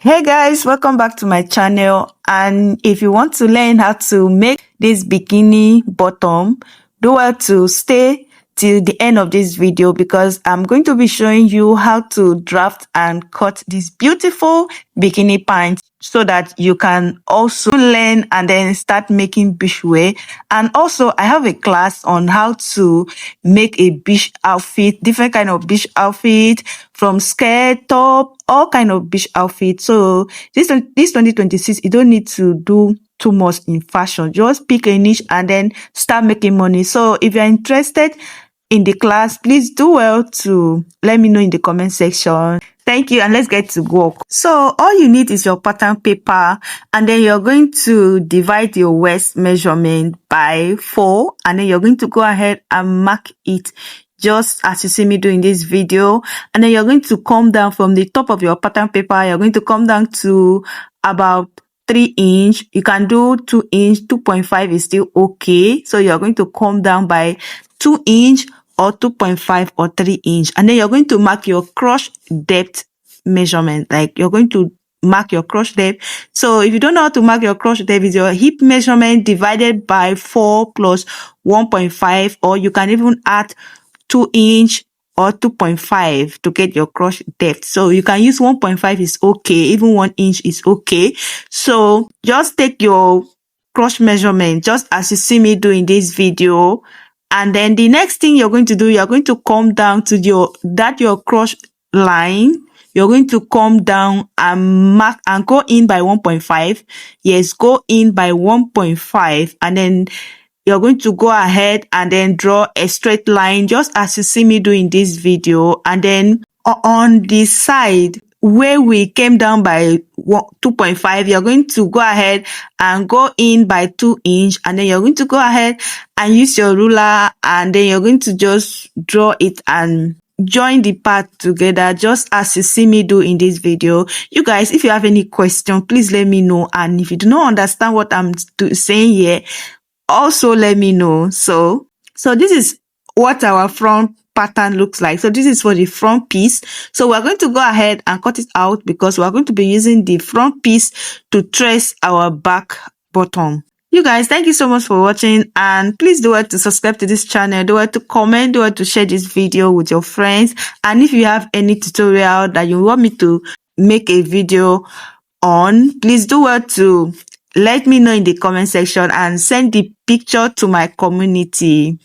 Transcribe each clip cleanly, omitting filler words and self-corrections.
Hey guys, welcome back to my channel. And if you want to learn how to make this bikini bottom, do well to stay till the end of this video because I'm going to be showing you how to draft and cut this beautiful bikini pants so that you can also learn and then start making beach wear. And also I have a class on how to make a beach outfit, different kind of beach outfit, from skirt, top, all kind of beach outfit. So this 2026, you don't need to do too much in fashion. Just pick a niche and then start making money. So if you're interested in the class, please do well to let me know in the comment section. Thank you, and let's get to work. So all you need is your pattern paper, and then you're going to divide your waist measurement by 4, and then you're going to go ahead and mark it just as you see me doing this video. And then you're going to come down from the top of your pattern paper. You're going to come down to about 3 inch. You can do 2 inch, 2.5 is still okay. So you're going to come down by 2 inch or 2.5 or 3 inch. And then you're going to mark your crotch depth measurement. Like you're going to mark your crotch depth. So if you don't know how to mark your crotch depth, it's your hip measurement divided by 4 plus 1.5, or you can even add 2 inch or 2.5 to get your crotch depth. So you can use 1.5 is okay, even 1 inch is okay. So just take your crotch measurement just as you see me do in this video, and then the next thing you're going to do, you're going to come down to your crotch line. You're going to come down and mark and go in by 1.5. Yes, go in by 1.5, and then you're going to go ahead and then draw a straight line just as you see me do in this video. And then on the side where we came down by 2.5, you're going to go ahead and go in by 2 inch, and then you're going to go ahead and use your ruler, and then you're going to just draw it and join the part together just as you see me do in this video. You guys, if you have any question, please let me know, and if you do not understand what I'm saying here, also let me know. So this is what our front pattern looks like. So this is for the front piece. So we're going to go ahead and cut it out because we're going to be using the front piece to trace our back bottom. You guys, thank you so much for watching, and please do well to subscribe to this channel, do well to comment, do well to share this video with your friends. And if you have any tutorial that you want me to make a video on, please do well to let me know in the comment section and send the picture to my community.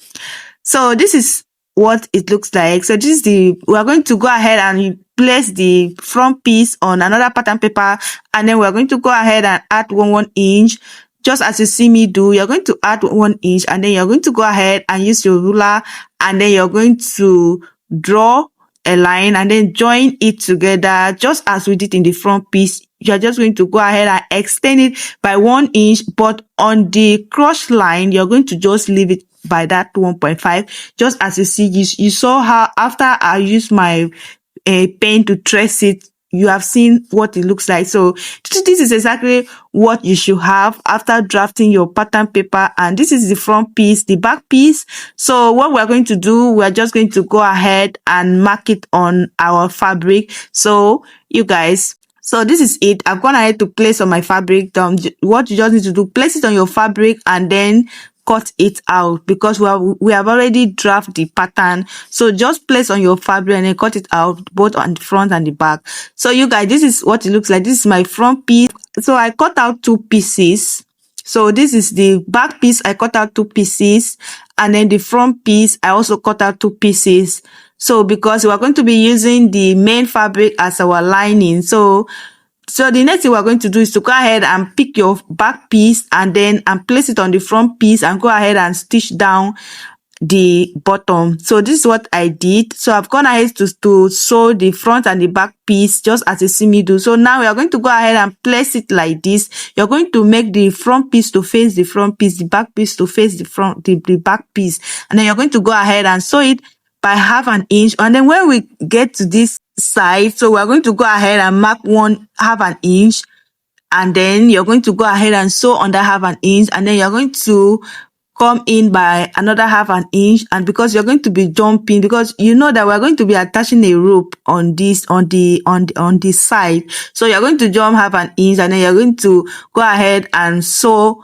So this is what it looks like. So this is we are going to go ahead and place the front piece on another pattern paper, and then we're going to go ahead and add 1 inch. Just as you see me do, you're going to add 1 inch, and then you're going to go ahead and use your ruler, and then you're going to draw a line and then join it together just as we did in the front piece. You're just going to go ahead and extend it by 1 inch, but on the crotch line, you're going to just leave it by that 1.5. Just as you see, you saw how after I used my pen to trace it, you have seen what it looks like. So this is exactly what you should have after drafting your pattern paper. And this is the front piece, the back piece. So what we're going to do, we're just going to go ahead and mark it on our fabric. So you guys, so this is it. I've gone ahead to place on my fabric. What you just need to do, place it on your fabric and then cut it out, because we have already drafted the pattern. So just place on your fabric and then cut it out both on the front and the back. So you guys, this is what it looks like. This is my front piece. So I cut out 2 pieces. So this is the back piece. I cut out 2 pieces, and then the front piece I also cut out 2 pieces. So because we're going to be using the main fabric as our lining, so the next thing we're going to do is to go ahead and pick your back piece and place it on the front piece and go ahead and stitch down the bottom. So this is what I did. So I've gone ahead to sew the front and the back piece just as you see me do. So now we are going to go ahead and place it like this. You're going to make the front piece to face the front piece, the back piece to face the back piece, and then you're going to go ahead and sew it by 1/2 inch. And then when we get to this side, so we're going to go ahead and mark 1/2 inch, and then you're going to go ahead and sew under 1/2 inch, and then you're going to come in by another half an inch, and because you're going to be jumping, because you know that we're going to be attaching a rope on this on the side, so you're going to jump half an inch, and then you're going to go ahead and sew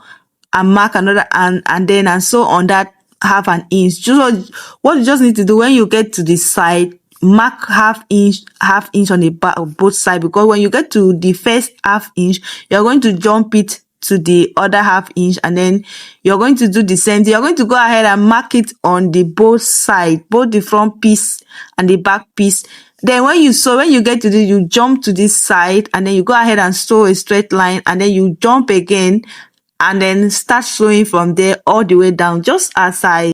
and mark another, and sew on that half an inch. Just what you just need to do when you get to the side, mark half inch on the back of both sides, because when you get to the first half inch, you're going to jump it to the other half inch, and then you're going to do the same thing. You're going to go ahead and mark it on the both side, both the front piece and the back piece. Then when you get to this, you jump to this side, and then you go ahead and sew a straight line, and then you jump again, and then start sewing from there all the way down, just as I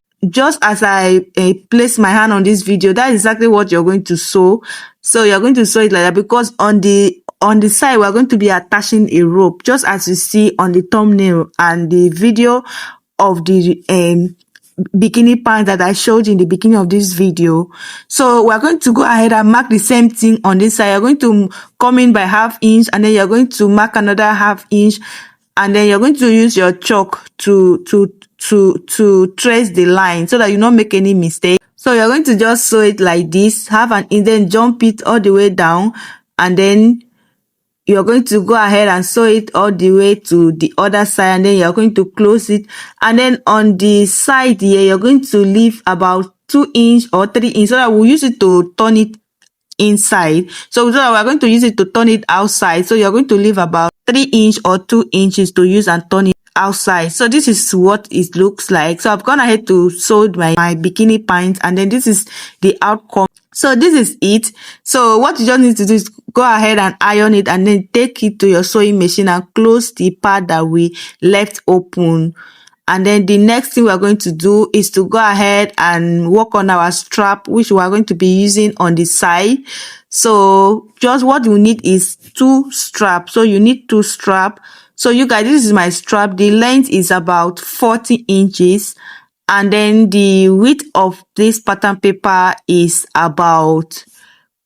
place my hand on this video. That's exactly what you're going to sew. So you're going to sew it like that, because on the side we're going to be attaching a rope, just as you see on the thumbnail and the video of the bikini pants that I showed in the beginning of this video. So we're going to go ahead and mark the same thing on this side. You're going to come in by half inch, and then you're going to mark another half inch, and then you're going to use your chalk to trace the line so that you don't make any mistake. So you're going to just sew it like this, half an inch, then jump it all the way down, and then you're going to go ahead and sew it all the way to the other side, and then you're going to close it. And then on the side here, you're going to leave about 2 inch or 3 inch, so that we'll use it to turn it inside. So we're going to use it to turn it outside. So you're going to leave about 3 inch or 2 inches to use and turn it outside. So this is what it looks like. So I've gone ahead to sew my bikini pants, and then this is the outcome. So this is it. So what you just need to do is go ahead and iron it, and then take it to your sewing machine and close the part that we left open. And then the next thing we're going to do is to go ahead and work on our strap, which we are going to be using on the side. So just what you need is 2 straps. So you need 2 straps. So you guys, this is my strap. The length is about 40 inches. And then the width of this pattern paper is about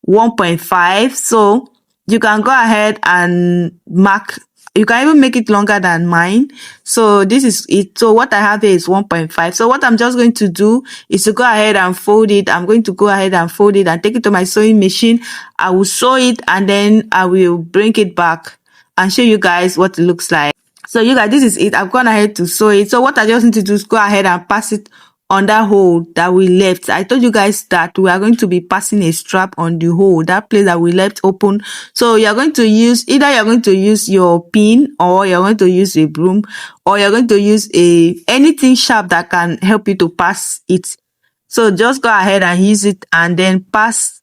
1.5. So you can go ahead and mark. You can even make it longer than mine. So this is it. So what I have here is 1.5. So what I'm just going to do is to go ahead and fold it. I'm going to go ahead and fold it and take it to my sewing machine. I will sew it, and then I will bring it back and show you guys what it looks like. So you guys, this is it. I've gone ahead to sew it. So what I just need to do is go ahead and pass it on that hole that we left. I told you guys that we are going to be passing a strap on the hole, that place that we left open. So you're going to use, either you're going to use your pin, or you're going to use a broom, or you're going to use anything sharp that can help you to pass it. So just go ahead and use it, and then pass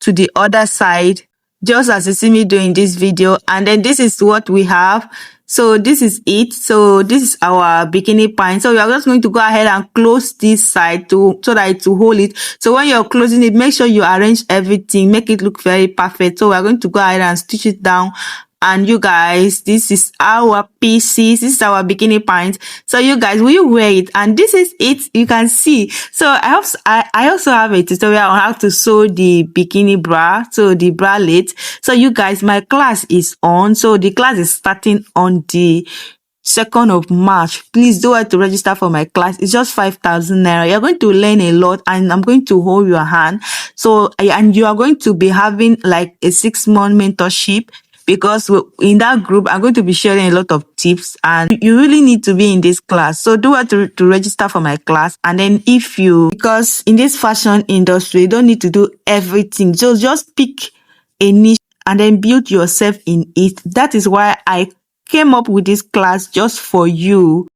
to the other side, just as you see me doing this video. And then this is what we have. So this is it. So this is our bikini pants. So we are just going to go ahead and close this side so that it will hold it. So when you're closing it, make sure you arrange everything, make it look very perfect. So we're going to go ahead and stitch it down. And you guys, this is our pieces. This is our bikini pants. So you guys, will you wear it? And this is it. You can see. So I also have a tutorial on how to sew the bikini bra. So the bralette. So you guys, my class is on. So the class is starting on the 2nd of March. Please do it to register for my class. It's just 5,000 naira. You're going to learn a lot, and I'm going to hold your hand. So, and you are going to be having like a 6-month mentorship, because in that group, I'm going to be sharing a lot of tips, and you really need to be in this class. So do it to register for my class. And then because in this fashion industry, you don't need to do everything. So just pick a niche and then build yourself in it. That is why I came up with this class just for you.